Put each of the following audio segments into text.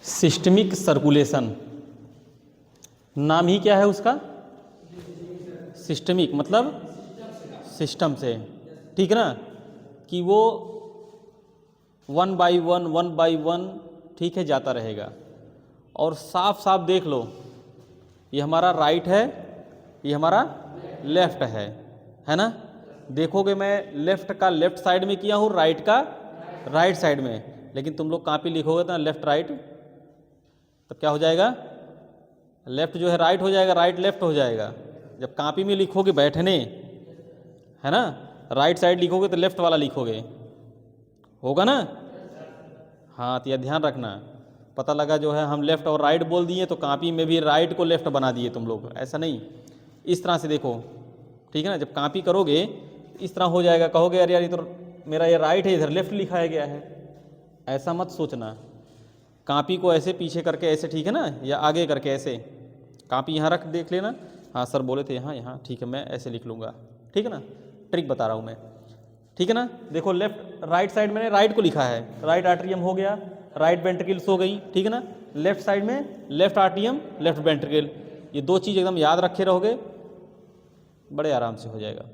Systemic circulation, नाम ही क्या है उसका, सिस्टमिक मतलब सिस्टम से, ठीक है ना, कि वो वन बाय वन ठीक है जाता रहेगा। और साफ साफ देख लो, ये हमारा राइट है, ये हमारा लेफ्ट है ना। देखोगे मैं लेफ्ट का लेफ्ट साइड में किया हूँ, राइट का राइट साइड में, लेकिन तुम लोग कॉपी लिखोगे तो लेफ्ट राइट, तब क्या हो जाएगा, लेफ्ट जो है राइट हो जाएगा, राइट लेफ्ट हो जाएगा। जब कॉपी में लिखोगे बैठने, है ना, राइट साइड लिखोगे तो लेफ्ट वाला लिखोगे, होगा ना। हाँ, तो यह ध्यान रखना। पता लगा जो है हम लेफ्ट और राइट बोल दिए तो कॉपी में भी राइट को लेफ्ट बना दिए तुम लोग, ऐसा नहीं, इस तरह से देखो, ठीक है ना। जब कॉपी करोगे इस तरह हो जाएगा, कहोगे अरे यार ये तो मेरा ये राइट है, इधर लेफ्ट लिखाया गया है, ऐसा मत सोचना। कॉपी को ऐसे पीछे करके ऐसे, ठीक है ना, या आगे करके ऐसे, कॉपी यहाँ रख देख लेना। हाँ सर बोले थे यहाँ यहाँ, ठीक है मैं ऐसे लिख लूँगा, ठीक है ना, ट्रिक बता रहा हूँ मैं, ठीक है ना। देखो लेफ्ट राइट साइड मैंने राइट को लिखा है, राइट आर्टरियम हो गया, राइट वेंट्रिकल्स हो गई, ठीक है ना। लेफ्ट साइड में लेफ्ट आर्टरियम लेफ्ट वेंट्रिकल, ये दो चीज़ एकदम याद रखे रहोगे, बड़े आराम से हो जाएगा,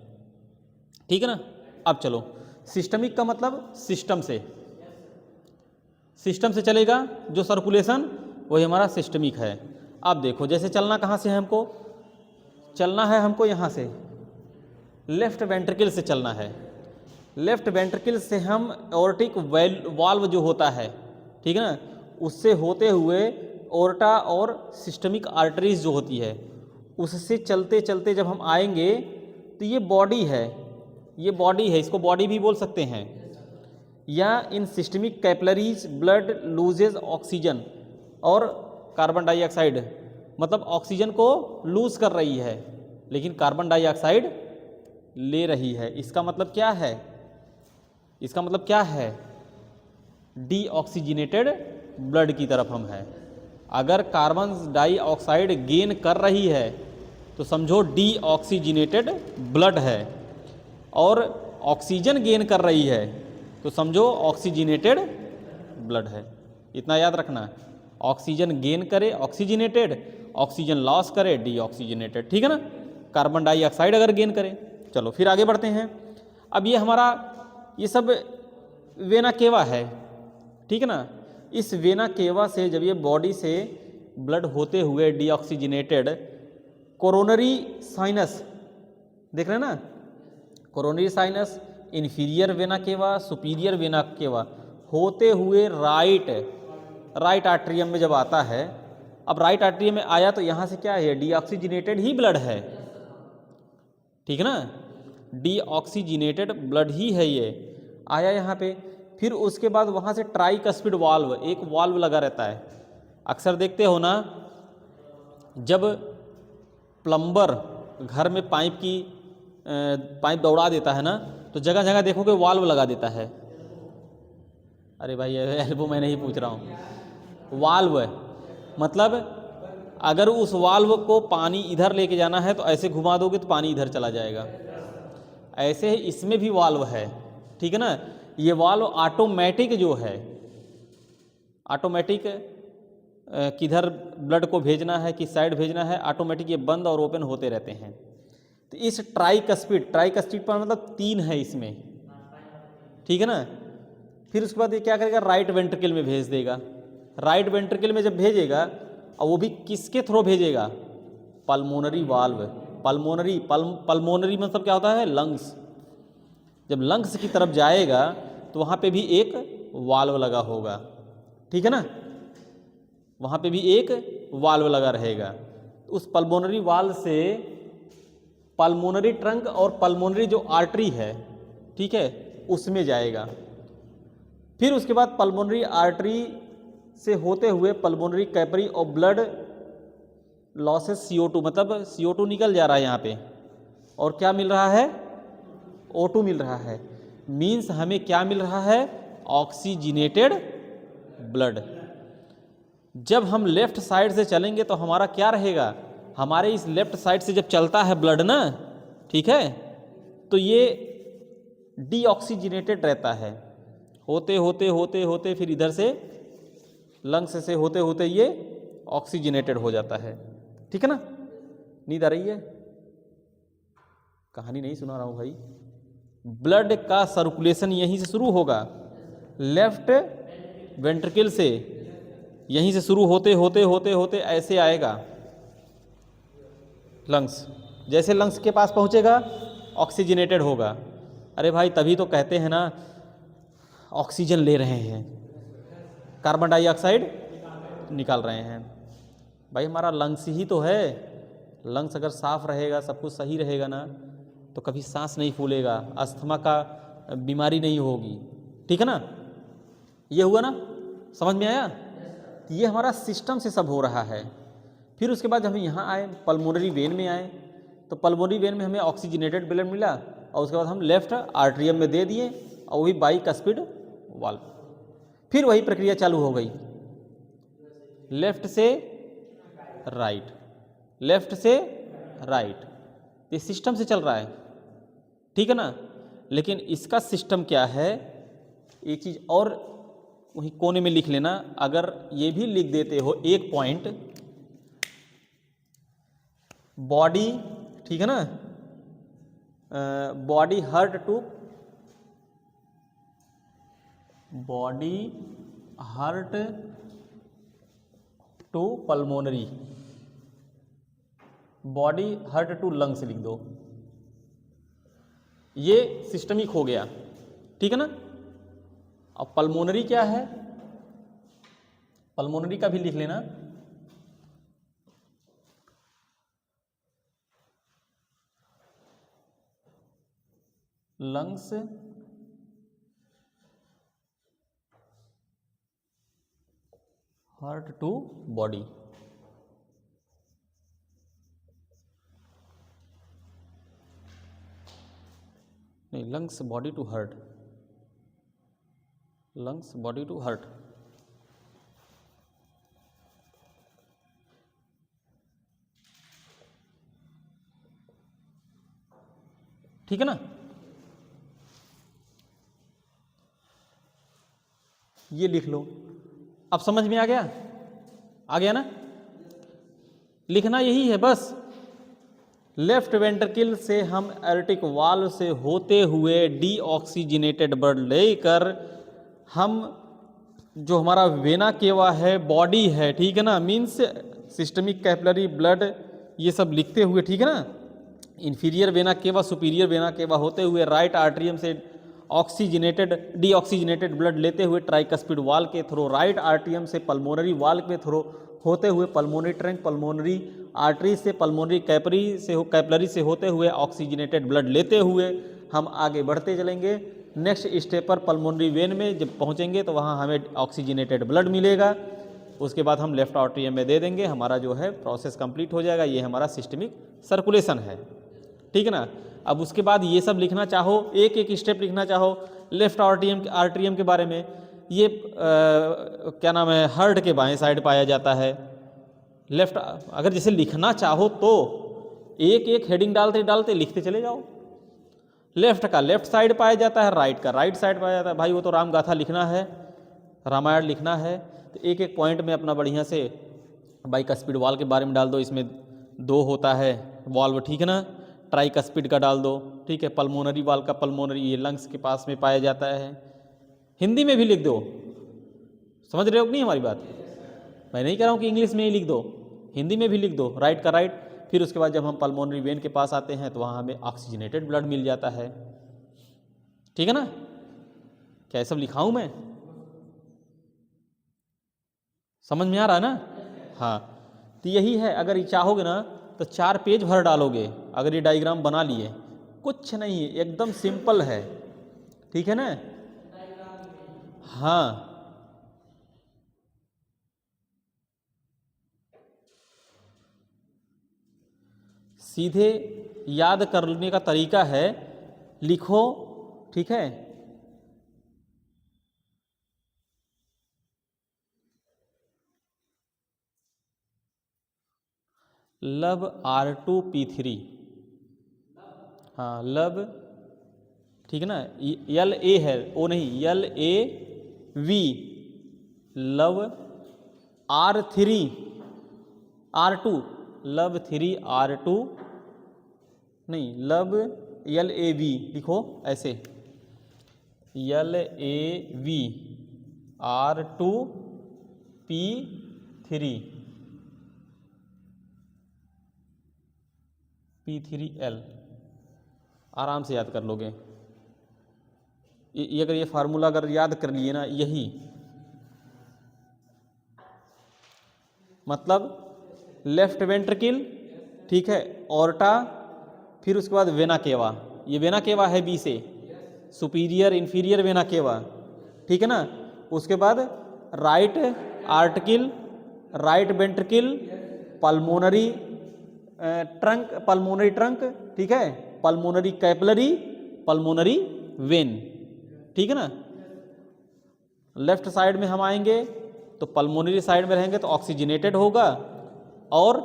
ठीक है ना। अब चलो, सिस्टमिक का मतलब सिस्टम से, सिस्टम से चलेगा जो सर्कुलेशन, वही हमारा सिस्टमिक है। अब देखो जैसे चलना कहाँ से है, हमको चलना है, हमको यहाँ से लेफ्ट वेंट्रिकल से चलना है। लेफ्ट वेंट्रिकल से हम एओर्टिक वाल्व जो होता है, ठीक है ना, उससे होते हुए ओर्टा और सिस्टमिक आर्टरीज जो होती है उससे चलते चलते जब हम आएंगे तो ये बॉडी है, ये बॉडी है, इसको बॉडी भी बोल सकते हैं। या in systemic capillaries blood loses oxygen और कार्बन डाइऑक्साइड, मतलब ऑक्सीजन को लूज कर रही है लेकिन कार्बन डाइऑक्साइड ले रही है। इसका मतलब क्या है, इसका मतलब क्या है, डीऑक्सीजनेटेड ब्लड की तरफ हम हैं। अगर कार्बन डाइऑक्साइड गेन कर रही है तो समझो डीऑक्सीजनेटेड ब्लड है, और ऑक्सीजन गेन कर रही है तो समझो ऑक्सीजनेटेड ब्लड है। इतना याद रखना, ऑक्सीजन गेन करे ऑक्सीजनेटेड, ऑक्सीजन लॉस करे डीऑक्सीजनेटेड, ठीक है ना। कार्बन डाइऑक्साइड अगर गेन करे, चलो फिर आगे बढ़ते हैं। अब ये हमारा ये सब वेना केवा है, ठीक है ना। इस वेना केवा से जब ये बॉडी से ब्लड होते हुए डीऑक्सीजनेटेड कोरोनरी साइनस, देख रहे हैं ना, coronary sinus, inferior vena cava, superior vena cava होते हुए राइट आर्टरियम में जब आता है। अब राइट आर्टरियम में आया तो यहाँ से क्या है, डीऑक्सीजनेटेड ही ब्लड है, ठीक है ना, डीऑक्सीजनेटेड ब्लड ही है ये आया यहाँ पे। फिर उसके बाद वहाँ से ट्राइकस्पिड वाल्व, एक वाल्व लगा रहता है। अक्सर देखते हो ना, जब प्लम्बर घर में पाइप दौड़ा देता है ना, तो जगह जगह देखोगे वाल्व लगा देता है। अरे भाई एल्बो मैं नहीं पूछ रहा हूँ, वाल्व मतलब अगर उस वाल्व को पानी इधर लेके जाना है तो ऐसे घुमा दोगे तो पानी इधर चला जाएगा। ऐसे ही इसमें भी वाल्व है, ठीक है ना। ये वाल्व ऑटोमेटिक जो है, ऑटोमेटिक किधर ब्लड को भेजना है, किस साइड भेजना है, ऑटोमेटिक ये बंद और ओपन होते रहते हैं। तो इस ट्राइकस्पिड पर मतलब 3 है इसमें, ठीक है ना। फिर उसके बाद ये क्या करेगा, राइट वेंट्रिकल में भेज देगा। राइट वेंट्रिकल में जब भेजेगा, और वो भी किसके थ्रू भेजेगा, पल्मोनरी वाल्व। पल्मोनरी मतलब क्या होता है, लंग्स। जब लंग्स की तरफ जाएगा तो वहाँ पे भी एक वाल्व लगा होगा, ठीक है ना, वहाँ पे भी एक वाल्व लगा रहेगा। उस पल्मोनरी वाल्व से पल्मोनरी ट्रंक और पल्मोनरी जो आर्टरी है, ठीक है, उसमें जाएगा। फिर उसके बाद पल्मोनरी आर्टरी से होते हुए पल्मोनरी कैपिलरी और ब्लड लॉसेस CO2, मतलब CO2 निकल जा रहा है यहाँ पे, और क्या मिल रहा है, O2 मिल रहा है। मीन्स हमें क्या मिल रहा है, ऑक्सीजनेटेड ब्लड। जब हम लेफ्ट साइड से चलेंगे तो हमारा क्या रहेगा, हमारे इस लेफ्ट साइड से जब चलता है ब्लड ना, ठीक है, तो ये डीऑक्सीजनेटेड रहता है, होते होते होते होते फिर इधर से लंग्स से होते होते ये ऑक्सीजनेटेड हो जाता है। ठीक है ना, नींद आ रही है? कहानी नहीं सुना रहा हूँ भाई। ब्लड का सर्कुलेशन यहीं से शुरू होगा, लेफ्ट वेंट्रिकल से, यहीं से शुरू होते होते होते होते ऐसे आएगा लंग्स। जैसे लंग्स के पास पहुँचेगा ऑक्सीजनेटेड होगा। अरे भाई तभी तो कहते हैं ना ऑक्सीजन ले रहे हैं, कार्बन डाइऑक्साइड निकाल रहे हैं। भाई हमारा लंग्स ही तो है। लंग्स अगर साफ रहेगा, सब कुछ सही रहेगा ना, तो कभी सांस नहीं फूलेगा, अस्थमा का बीमारी नहीं होगी। ठीक है ना, ये हुआ ना, समझ में आया? ये हमारा सिस्टम से सब हो रहा है। फिर उसके बाद हम यहाँ आए, पल्मोनरी वेन में आए, तो पल्मोनरी वेन में हमें ऑक्सीजनेटेड ब्लड मिला और उसके बाद हम लेफ्ट आर्ट्रियम में दे दिए और वही बाइकस्पिड वाल्व। फिर वही प्रक्रिया चालू हो गई, लेफ्ट से राइट, लेफ्ट से राइट, ये सिस्टम से चल रहा है। ठीक है ना, लेकिन इसका सिस्टम क्या है, एक चीज़ और वहीं कोने में लिख लेना। अगर ये भी लिख देते हो एक पॉइंट, बॉडी, ठीक है ना, body heart to, body heart to pulmonary, body heart to lungs लिख दो, ये सिस्टमिक हो गया। ठीक है ना, अब पल्मोनरी क्या है, पल्मोनरी का भी लिख लेना। लंग्स हार्ट टू बॉडी, नहीं, lungs body to heart, lungs body to heart. ठीक है ना, ये लिख लो। अब समझ में आ गया? आ गया ना? लिखना यही है बस, लेफ्ट वेंट्रिकल से हम एर्टिक वाल्व से होते हुए डीऑक्सीजनेटेड ब्लड लेकर हम जो हमारा वेना केवा है, बॉडी है, ठीक है ना, मीन्स सिस्टमिक कैपिलरी ब्लड, ये सब लिखते हुए, ठीक है ना, inferior vena cava, superior vena cava होते हुए राइट आर्ट्रियम से ऑक्सीजनेटेड डीऑक्सीजनेटेड ब्लड लेते हुए ट्राइकस्पिड वाल्व के थ्रू राइट आर्ट्रियम से पल्मोनरी वाल्व के थ्रू होते हुए पल्मोनरी ट्रंक, पल्मोनरी आर्टरी से, पल्मोनरी कैपिलरी से होते हुए ऑक्सीजनेटेड ब्लड लेते हुए हम आगे बढ़ते चलेंगे। नेक्स्ट स्टेप पर पल्मोनरी वेन में जब पहुंचेंगे तो वहां हमें ऑक्सीजनेटेड ब्लड मिलेगा, उसके बाद हम लेफ्ट आर्ट्रियम में दे देंगे, हमारा जो है प्रोसेस कंप्लीट हो जाएगा। ये हमारा सिस्टमिक सर्कुलेशन है। ठीक है ना, अब उसके बाद ये सब लिखना चाहो, एक एक स्टेप लिखना चाहो, लेफ्ट आर्ट्रियम के बारे में, ये क्या नाम है, हार्ट के बाएं साइड पाया जाता है। लेफ्ट, अगर जैसे लिखना चाहो तो एक एक हेडिंग डालते डालते लिखते चले जाओ। लेफ्ट का लेफ्ट साइड पाया जाता है, राइट का राइट साइड पाया जाता है। भाई वो तो राम गाथा लिखना है, रामायण लिखना है, तो एक एक पॉइंट में अपना बढ़िया से बाइकस्पिड वाल्व के बारे में डाल दो। इसमें 2 होता है वाल्व, ठीक है ना, ट्राइकस्पिड का डाल दो, ठीक है, पल्मोनरी वाल्व का, पल्मोनरी ये लंग्स के पास में पाया जाता है। हिंदी में भी लिख दो, समझ रहे हो कि नहीं हमारी बात? मैं नहीं कह रहा हूँ कि इंग्लिश में ही लिख दो, हिंदी में भी लिख दो, राइट का राइट। फिर उसके बाद जब हम पल्मोनरी वेन के पास आते हैं तो वहाँ हमें ऑक्सीजनेटेड ब्लड मिल जाता है। ठीक है ना, क्या ये सब लिखाऊं मैं? समझ में आ रहा है ना? हाँ, तो यही है। अगर ये चाहोगे ना तो 4 पेज भर डालोगे अगर ये डायग्राम बना लिए। कुछ नहीं, एकदम सिंपल है। ठीक है ना? हाँ, सीधे याद करने का तरीका है, लिखो, ठीक है, लब R2P3, हाँ लब, ठीक है ना, LA है, ओ नहीं, LAV, लव R2 लब 3R2 नहीं, लब LAV लिखो ऐसे, LAV R2P3 P3L, आराम से याद कर लोगे। ये अगर ये फार्मूला अगर याद कर लिए ना, यही मतलब लेफ्ट वेंट्रिकल, ठीक है, ऑर्टा, फिर उसके बाद वेना केवा, ये वेना केवा है बी से, सुपीरियर इंफीरियर वेना केवा, ठीक है ना। उसके बाद right article, right ventricle, pulmonary trunk, ठीक है, पल्मोनरी कैपिलरी, पल्मोनरी वेन, ठीक है ना। लेफ्ट साइड में हम आएंगे तो पल्मोनरी साइड में रहेंगे तो ऑक्सीजनेटेड होगा, और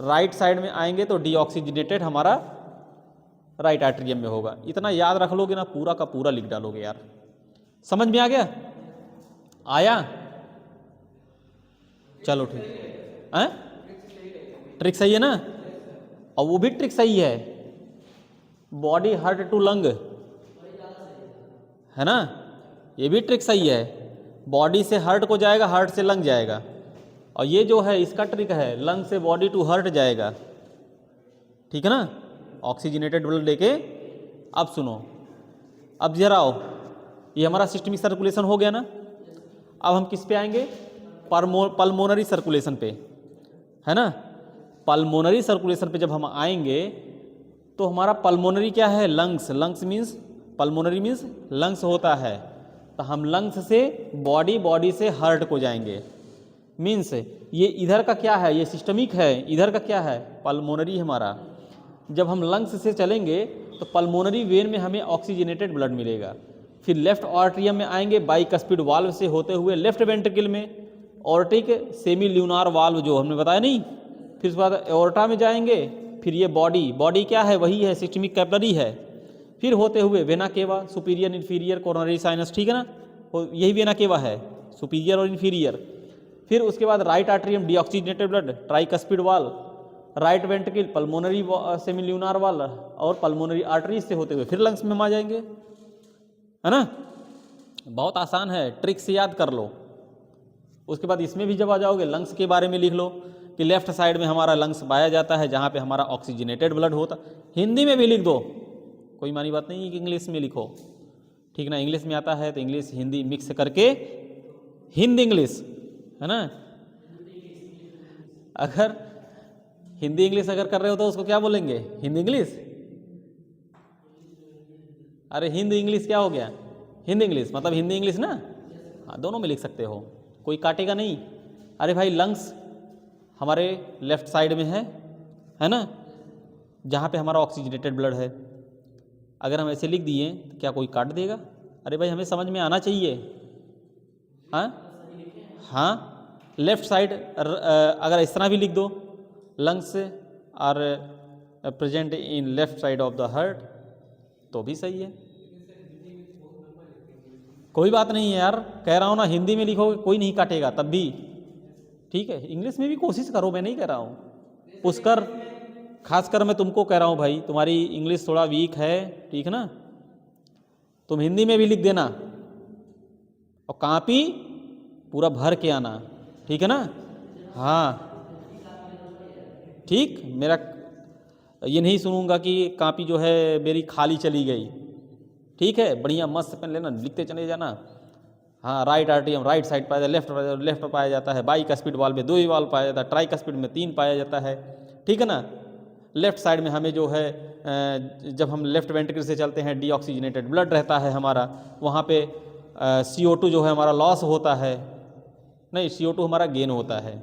राइट साइड में आएंगे तो डीऑक्सीजनेटेड हमारा राइट आर्टरियम में होगा। इतना याद रख लोगे ना, पूरा का पूरा लिख डालोगे यार। समझ में आ गया? आया? चलो ठीक है, ट्रिक सही है ना, और वो भी ट्रिक सही है, बॉडी हार्ट टू लंग, है ना, ये भी ट्रिक सही है, बॉडी से हार्ट को जाएगा, हार्ट से लंग जाएगा, और ये जो है इसका ट्रिक है, लंग से बॉडी टू हार्ट जाएगा, ठीक है ना, ऑक्सीजनेटेड ब्लड लेके। अब सुनो, अब जरा आओ, ये हमारा सिस्टमिक सर्कुलेशन हो गया ना, अब हम किस पे आएंगे? पल्मोनरी सर्कुलेशन पे, है ना। पल्मोनरी सर्कुलेशन पे जब हम आएंगे तो हमारा पल्मोनरी क्या है? Lungs, lungs means pulmonary means lungs होता है, तो हम लंग्स से बॉडी, बॉडी से हार्ट को जाएंगे, मीन्स ये इधर का क्या है? ये सिस्टमिक है, इधर का क्या है? पल्मोनरी हमारा। जब हम लंग्स से चलेंगे तो पल्मोनरी वेन में हमें ऑक्सीजनेटेड ब्लड मिलेगा, फिर लेफ्ट आर्टरियम में आएंगे बाइकस्पिड वाल्व से होते हुए लेफ्ट वेंट्रिकल में, ऑर्टिक सेमी ल्यूनार वाल्व जो हमने बताया नहीं, फिर उसके बाद एओर्टा में जाएंगे, फिर ये बॉडी, बॉडी क्या है? वही है, सिस्टमिक कैपिलरी है, फिर होते हुए vena cava, superior inferior coronary sinus, ठीक है ना, यही वेना केवा है, सुपीरियर और इंफीरियर। फिर उसके बाद right atrium deoxygenated blood, tricuspid valve, right ventricle, pulmonary semi lunar valve, और पल्मोनरी आर्टरीज से होते हुए फिर लंग्स में हम आ जाएंगे, है ना। बहुत आसान है, ट्रिक से याद कर लो। उसके बाद इसमें भी जब आ जाओगे, लंग्स के बारे में लिख लो कि लेफ्ट साइड में हमारा लंग्स पाया जाता है, जहाँ पे हमारा ऑक्सीजनेटेड ब्लड होता। हिंदी में भी लिख दो, कोई मानी बात नहीं है कि इंग्लिश में लिखो, ठीक ना। इंग्लिश में आता है तो इंग्लिश हिंदी मिक्स करके हिंदी इंग्लिश, है ना। अगर हिंदी इंग्लिश अगर कर रहे हो तो उसको क्या बोलेंगे? हिंदी इंग्लिश। अरे हिंदी इंग्लिश क्या हो गया? हिंदी इंग्लिश मतलब हिंदी इंग्लिश ना, हाँ, दोनों में लिख सकते हो, कोई काटेगा नहीं। अरे भाई लंग्स हमारे लेफ्ट साइड में है ना, जहाँ पे हमारा ऑक्सीजनेटेड ब्लड है। अगर हम ऐसे लिख दिए तो क्या कोई काट देगा? अरे भाई हमें समझ में आना चाहिए, हाँ। लेफ्ट साइड अगर इस तरह भी लिख दो, lungs are present in left side of the heart, तो भी सही है, कोई बात नहीं है यार, कह रहा हूँ ना, हिंदी में लिखोगे कोई नहीं काटेगा तब भी, ठीक है। इंग्लिश में भी कोशिश करो, मैं नहीं कह रहा हूँ, पुष्कर खासकर मैं तुमको कह रहा हूँ भाई, तुम्हारी इंग्लिश थोड़ा वीक है, ठीक है ना, तुम हिंदी में भी लिख देना, और कॉपी पूरा भर के आना, ठीक है ना, हाँ ठीक। मेरा ये नहीं सुनूंगा कि कॉपी जो है मेरी खाली चली गई, ठीक है, बढ़िया मस्त पेन लेना, लिखते चले जाना। हाँ, राइट आर्टरियम राइट साइड पाया जाता है, लेफ्ट पर पाया जाता है, बाइकस्पिड वाल्व में 2 ही वाल्व पाया जाता है, ट्राइकस्पिड में 3 पाया जाता है, ठीक है ना। लेफ्ट साइड में हमें जो है जब हम लेफ्ट वेंट्रिकल से चलते हैं डीऑक्सीजनेटेड ब्लड रहता है हमारा, वहाँ पे CO2 जो है हमारा लॉस होता है, नहीं CO2 हमारा गेन होता है,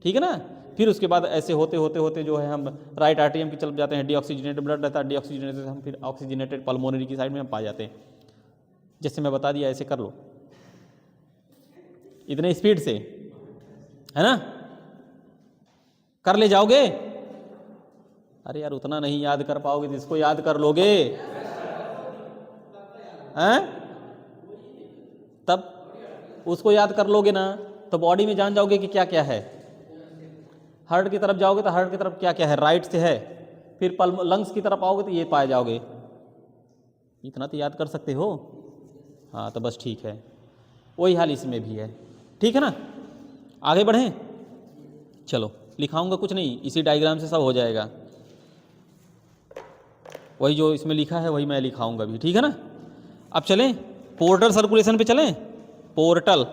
ठीक है ना। फिर उसके बाद ऐसे होते होते होते जो है हम राइट आर्टरियम की चल जाते हैं, डीऑक्सीजनेटेड ब्लड रहता है, डीऑक्सीजनेटेड हम फिर ऑक्सीजनेटेड पल्मोनरी की साइड में हम पा जाते हैं। जैसे मैं बता दिया ऐसे कर लो, इतने स्पीड से, है ना, कर ले जाओगे। अरे यार उतना नहीं याद कर पाओगे तो इसको याद कर लोगे, हैं, तब उसको याद कर लोगे ना, तो बॉडी में जान जाओगे कि क्या क्या है। हार्ट की तरफ जाओगे तो हार्ट की तरफ क्या क्या है, राइट से है। फिर लंग्स की तरफ आओगे तो ये पाए जाओगे। इतना तो याद कर सकते हो। हाँ तो बस ठीक है, वही हाल इसमें भी है। ठीक है ना, आगे बढ़ें। चलो लिखाऊंगा कुछ नहीं, इसी डायग्राम से सब हो जाएगा। वही जो इसमें लिखा है वही मैं लिखाऊंगा भी, ठीक है ना। अब चलें पोर्टल सर्कुलेशन पे चलें। पोर्टल,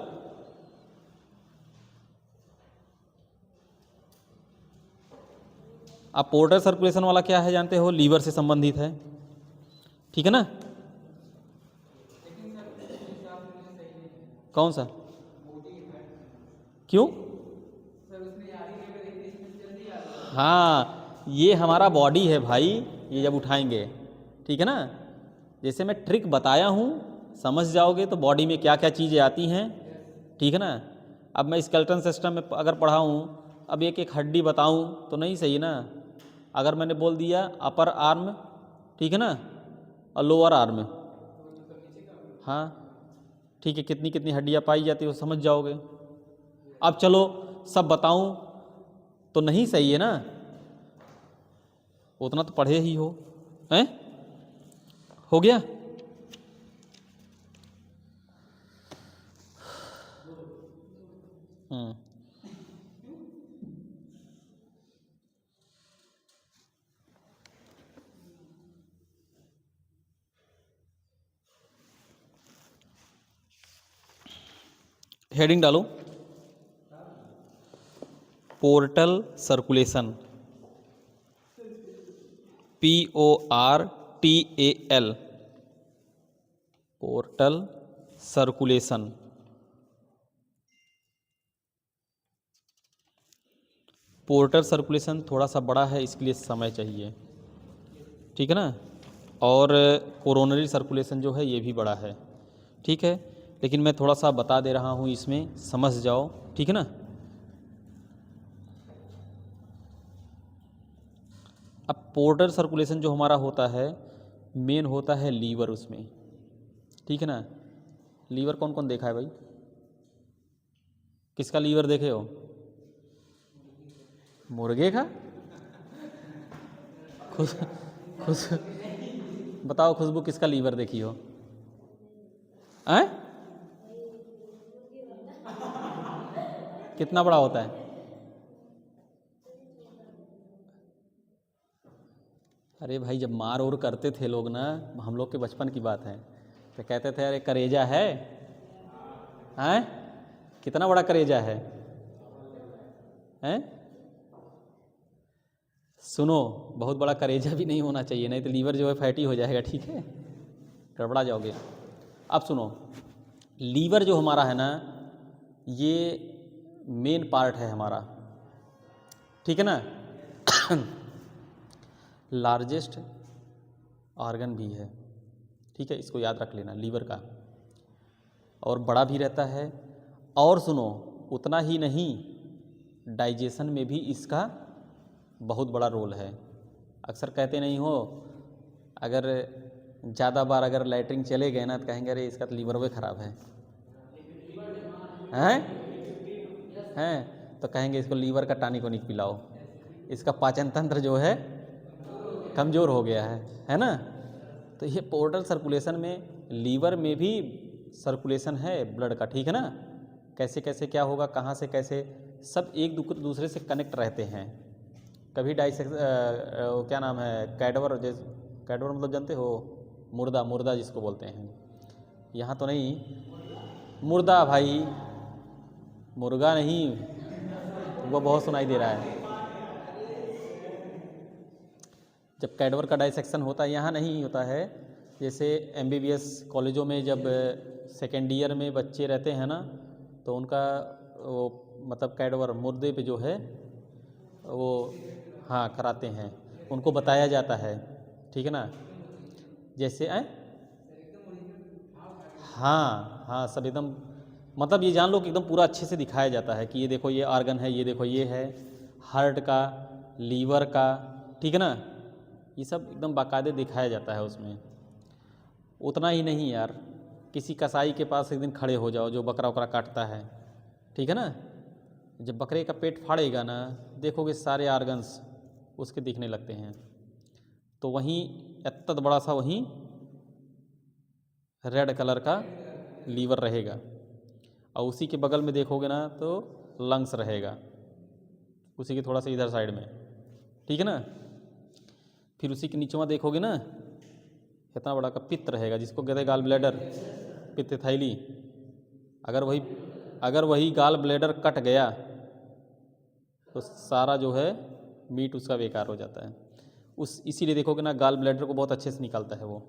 अब पोर्टल सर्कुलेशन वाला क्या है जानते हो, लीवर से संबंधित है, ठीक है ना। कौन सा, क्यों? हाँ ये हमारा बॉडी है भाई, ये जब उठाएंगे, ठीक है ना। जैसे मैं ट्रिक बताया हूँ, समझ जाओगे तो बॉडी में क्या क्या चीज़ें आती हैं, ठीक है ना। अब मैं स्केलेटन सिस्टम में अगर पढ़ाऊँ, अब एक एक हड्डी बताऊँ तो नहीं सही ना। अगर मैंने बोल दिया अपर आर्म, ठीक है ना, और लोअर आर्म, हाँ ठीक है, कितनी कितनी हड्डियाँ पाई जाती है वो समझ जाओगे। अब चलो सब बताऊँ तो नहीं सही है ना, उतना तो पढ़े ही हो, हैं? हो गया। हेडिंग डालो, portal circulation, PORTAL, portal circulation. Portal circulation थोड़ा सा बड़ा है, इसके लिए समय चाहिए, ठीक है ना। और कोरोनरी सर्कुलेशन जो है ये भी बड़ा है, ठीक है। लेकिन मैं थोड़ा सा बता दे रहा हूँ, इसमें समझ जाओ, ठीक है ना। अब पोर्टल सर्कुलेशन जो हमारा होता है, मेन होता है लीवर उसमें, ठीक है ना। लीवर कौन कौन देखा है भाई, किसका लीवर देखे हो? मुर्गे का? खुश खुश बताओ खुशबू, किसका लीवर देखी हो? हैं? कितना बड़ा होता है? अरे भाई जब मार और करते थे लोग ना, हम लोग के बचपन की बात है, तो कहते थे अरे करेजा है, हैं? कितना बड़ा करेजा है, हैं? सुनो, बहुत बड़ा करेजा भी नहीं होना चाहिए, नहीं तो लीवर जो है फैटी हो जाएगा, ठीक है, गड़बड़ा जाओगे। अब सुनो, लीवर जो हमारा है ना, ये मेन पार्ट है हमारा, ठीक है ना। लार्जेस्ट ऑर्गन भी है, ठीक है, इसको याद रख लेना लीवर का, और बड़ा भी रहता है। और सुनो, उतना ही नहीं, डाइजेशन में भी इसका बहुत बड़ा रोल है। अक्सर कहते नहीं हो, अगर ज़्यादा बार अगर लैट्रिन चले गए ना तो कहेंगे अरे इसका तो लीवर वे खराब है, हैं? हैं तो कहेंगे इसको लीवर का टॉनिक वॉनिक पिलाओ, इसका पाचन तंत्र जो है कमज़ोर हो गया है ना। तो ये पोर्टल सर्कुलेशन में लीवर में भी सर्कुलेशन है ब्लड का, ठीक है ना। कैसे कैसे क्या होगा, कहाँ से कैसे, सब एक दूसरे से कनेक्ट रहते हैं। कभी क्या नाम है, कैडवर, जैसे कैडवर मतलब जानते हो, मुर्दा, मुर्दा जिसको बोलते हैं, यहाँ तो नहीं, मुर्दा भाई, मुर्गा नहीं, वो बहुत सुनाई दे रहा है। जब कैडवर का डाइसेक्शन होता है, यहाँ नहीं होता है। जैसे MBBS कॉलेजों में जब सेकेंड ईयर में बच्चे रहते हैं ना, तो उनका वो मतलब कैडवर मुर्दे पे जो है वो, हाँ कराते हैं, उनको बताया जाता है, ठीक है ना। जैसे हाँ हाँ, सब एकदम, मतलब ये जान लो कि एकदम पूरा अच्छे से दिखाया जाता है कि ये देखो ये ऑर्गन है, ये देखो ये है, हार्ट का, लीवर का, ठीक है ना, ये सब एकदम बाकायदे दिखाया जाता है उसमें। उतना ही नहीं यार, किसी कसाई के पास एक दिन खड़े हो जाओ जो बकरा वकरा काटता है, ठीक है ना। जब बकरे का पेट फाड़ेगा ना, देखोगे सारे आर्गन्स उसके दिखने लगते हैं। तो वहीं इतना बड़ा सा वहीं रेड कलर का लीवर रहेगा, और उसी के बगल में देखोगे ना तो लंग्स रहेगा, उसी के थोड़ा सा इधर साइड में, ठीक है ना। फिर उसी के नीचे देखोगे ना इतना बड़ा का पित्त रहेगा, जिसको कहते हैं गाल ब्लैडर, पित्त थैली। अगर वही गाल ब्लैडर कट गया तो सारा जो है मीट उसका बेकार हो जाता है। इसीलिए देखोगे ना गाल ब्लैडर को बहुत अच्छे से निकालता है वो,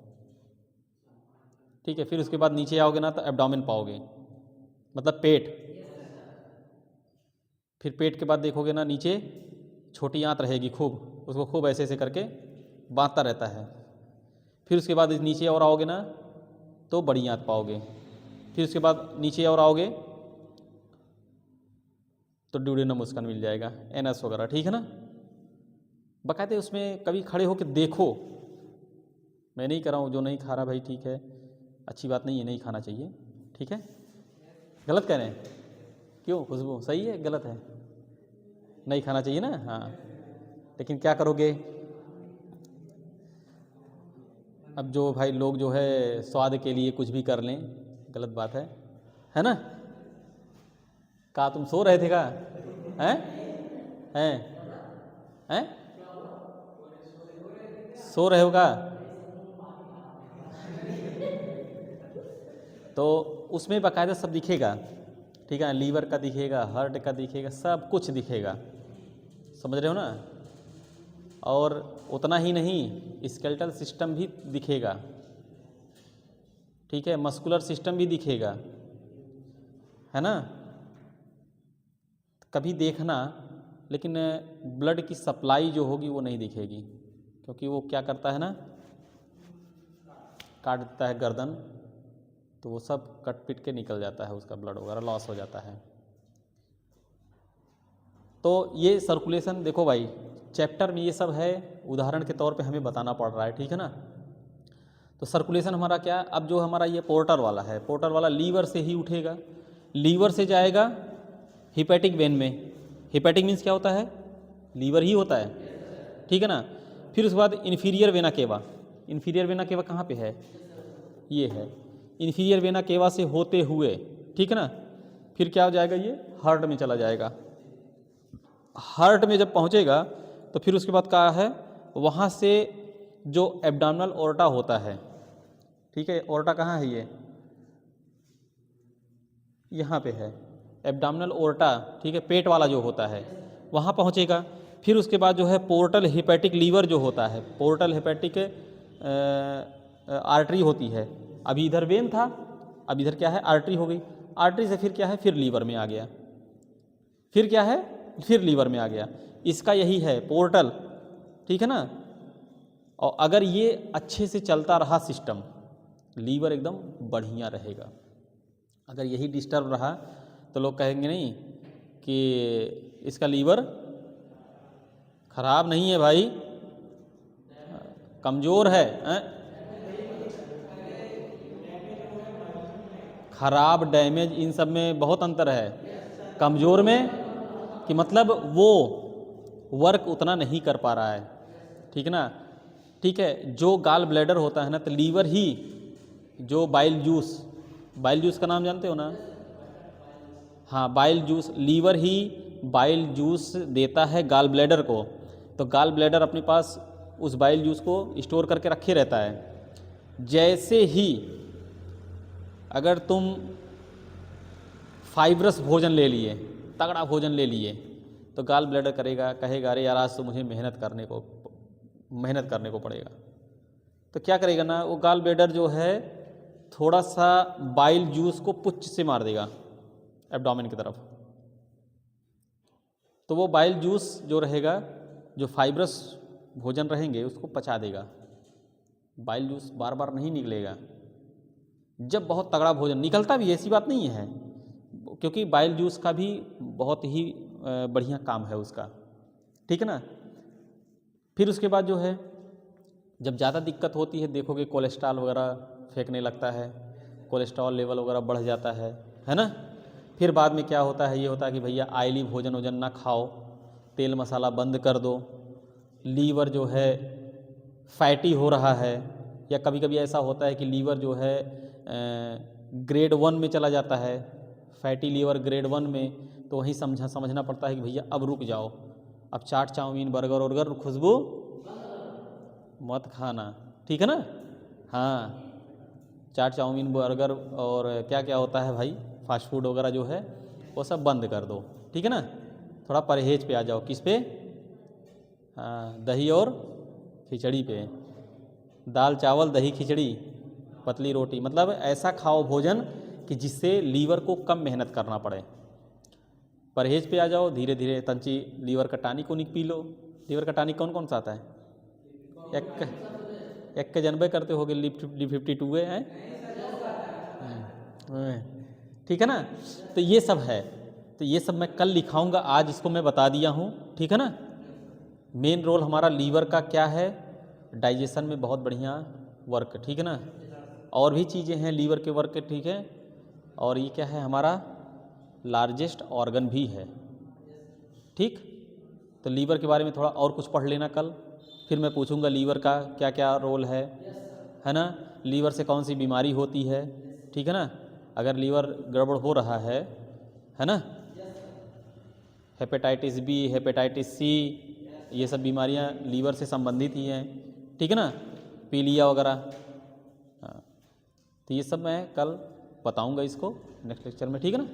ठीक है। फिर उसके बाद नीचे आओगे ना तो एब्डोमेन पाओगे, मतलब पेट। फिर पेट के बाद देखोगे ना नीचे छोटी आंत रहेगी खूब, उसको खूब ऐसे ऐसे करके बांधता रहता है। फिर उसके बाद नीचे और आओगे ना तो बड़ी आंत पाओगे। फिर उसके बाद नीचे और आओगे तो ड्यूडेनम उसका मिल जाएगा, एनस वगैरह, ठीक है ना। बकायदे उसमें कभी खड़े होकर देखो, मैं नहीं कर रहा हूँ, जो नहीं खा रहा भाई ठीक है, अच्छी बात नहीं है, नहीं खाना चाहिए, ठीक है। गलत कह रहे हैं? क्यों खुशबू, सही है गलत है? नहीं खाना चाहिए ना, हाँ। लेकिन क्या करोगे, अब जो भाई लोग जो है स्वाद के लिए कुछ भी कर लें, गलत बात है ना। कहा तुम सो रहे थे का? हैं हैं सो रहे हो का? तो उसमें बाकायदा सब दिखेगा, ठीक है। लीवर का दिखेगा, हार्ट का दिखेगा, सब कुछ दिखेगा, समझ रहे हो ना। और उतना ही नहीं, स्केलेटल सिस्टम भी दिखेगा, ठीक है। मस्कुलर सिस्टम भी दिखेगा, है ना। कभी देखना, लेकिन ब्लड की सप्लाई जो होगी वो नहीं दिखेगी, क्योंकि वो क्या करता है ना, काट देता है गर्दन, तो वो सब कट पिट के निकल जाता है, उसका ब्लड वगैरह लॉस हो जाता है। तो ये सर्कुलेशन देखो भाई, चैप्टर में ये सब है, उदाहरण के तौर पे हमें बताना पड़ रहा है, ठीक है ना। तो सर्कुलेशन हमारा क्या, अब जो हमारा ये पोर्टर वाला है, पोर्टर वाला लीवर से ही उठेगा, लीवर से जाएगा हिपैटिक वेन में। हिपैटिक मीन्स क्या होता है, लीवर ही होता है, ठीक है ना। फिर उसके बाद inferior vena cava, inferior vena cava कहाँ पे है, ये है। इन्फीरियर वेना केवा से होते हुए, ठीक है ना, फिर क्या हो जाएगा, ये हार्ट में चला जाएगा। हार्ट में जब पहुँचेगा तो फिर उसके बाद क्या है, वहाँ से जो एब्डोमिनल ओर्टा होता है, ठीक है। ओर्टा कहाँ है, ये यहाँ पे है एब्डोमिनल ओर्टा, ठीक है, पेट वाला जो होता है वहाँ पहुँचेगा। फिर उसके बाद जो है पोर्टल हिपैटिक लीवर जो होता है, पोर्टल हिपैटिक आर्टरी होती है। अभी इधर वेन था, अब इधर क्या है, आर्टरी हो गई। आर्टरी से फिर क्या है, फिर लीवर में आ गया, फिर क्या है, फिर लीवर में आ गया। इसका यही है पोर्टल, ठीक है ना। और अगर ये अच्छे से चलता रहा सिस्टम, लीवर एकदम बढ़िया रहेगा। अगर यही डिस्टर्ब रहा तो लोग कहेंगे नहीं कि इसका लीवर खराब नहीं है भाई, कमज़ोर है, खराब, डैमेज, इन सब में बहुत अंतर है। कमज़ोर में कि मतलब वो वर्क उतना नहीं कर पा रहा है, ठीक है ना, ठीक है। जो गाल ब्लैडर होता है ना, तो लीवर ही जो बाइल जूस का नाम जानते हो ना, हाँ, बाइल जूस, लीवर ही बाइल जूस देता है गाल ब्लैडर को। तो गाल ब्लैडर अपने पास उस बाइल जूस को स्टोर करके रखे रहता है। जैसे ही अगर तुम फाइब्रस भोजन ले लिए, तगड़ा भोजन ले लिए, तो गाल ब्लैडर कहेगा अरे यार आज तो मुझे मेहनत करने को पड़ेगा। तो क्या करेगा ना, वो गाल ब्लैडर जो है थोड़ा सा बाइल जूस को पुच्छ से मार देगा एब्डोमेन की तरफ। तो वो बाइल जूस जो रहेगा, जो फाइब्रस भोजन रहेंगे, उसको पचा देगा। बाइल जूस बार बार नहीं निकलेगा, जब बहुत तगड़ा भोजन निकलता भी, ऐसी बात नहीं है, क्योंकि बाइल जूस का भी बहुत ही बढ़िया काम है उसका, ठीक है ना। फिर उसके बाद जो है जब ज़्यादा दिक्कत होती है, देखोगे कोलेस्ट्रॉल वगैरह फेंकने लगता है, कोलेस्ट्रॉल लेवल वगैरह बढ़ जाता है ना। फिर बाद में क्या होता है, ये होता है कि भैया आयली भोजन वोजन ना खाओ, तेल मसाला बंद कर दो, लीवर जो है फैटी हो रहा है, या कभी कभी ऐसा होता है कि लीवर जो है ग्रेड 1 में चला जाता है, फैटी लीवर ग्रेड 1 में, तो वहीं समझना पड़ता है कि भैया अब रुक जाओ, अब चाट चाउमीन बर्गर वर्गर खुशबू मत खाना, ठीक है ना। हाँ, चाट चाउमीन बर्गर और क्या क्या होता है भाई, फास्ट फूड वगैरह जो है वो सब बंद कर दो, ठीक है ना। थोड़ा परहेज पे आ जाओ, किस पे, हाँ, दही और खिचड़ी पे, दाल चावल दही खिचड़ी पतली रोटी, मतलब ऐसा खाओ भोजन कि जिससे लीवर को कम मेहनत करना पड़े। परहेज पे आ जाओ, धीरे धीरे तंची लीवर का टॉनिक उनिक पी लो। लीवर का टॉनिक कौन कौन सा आता है, एक के जनबे करते होगे, ली 52 है, ठीक है ना। तो ये सब है, तो ये सब मैं कल लिखाऊंगा, आज इसको मैं बता दिया हूँ, ठीक है ना। मेन रोल हमारा लीवर का क्या है, डाइजेशन में बहुत बढ़िया वर्क, ठीक है ना। और भी चीज़ें हैं लीवर के वर्क, ठीक है। और ये क्या है, हमारा लार्जेस्ट ऑर्गन भी है, ठीक। तो लीवर के बारे में थोड़ा और कुछ पढ़ लेना कल, फिर मैं पूछूंगा लीवर का क्या क्या रोल है ना, लीवर से कौन सी बीमारी होती है, ठीक है ना। अगर लीवर गड़बड़ हो रहा है ना, हेपेटाइटिस बी, हेपेटाइटिस सी, ये सब बीमारियां लीवर से संबंधित ही हैं, ठीक है ना, पीलिया वगैरह। हाँ, तो ये सब मैं कल बताऊंगा इसको नेक्स्ट लेक्चर में, ठीक है ना।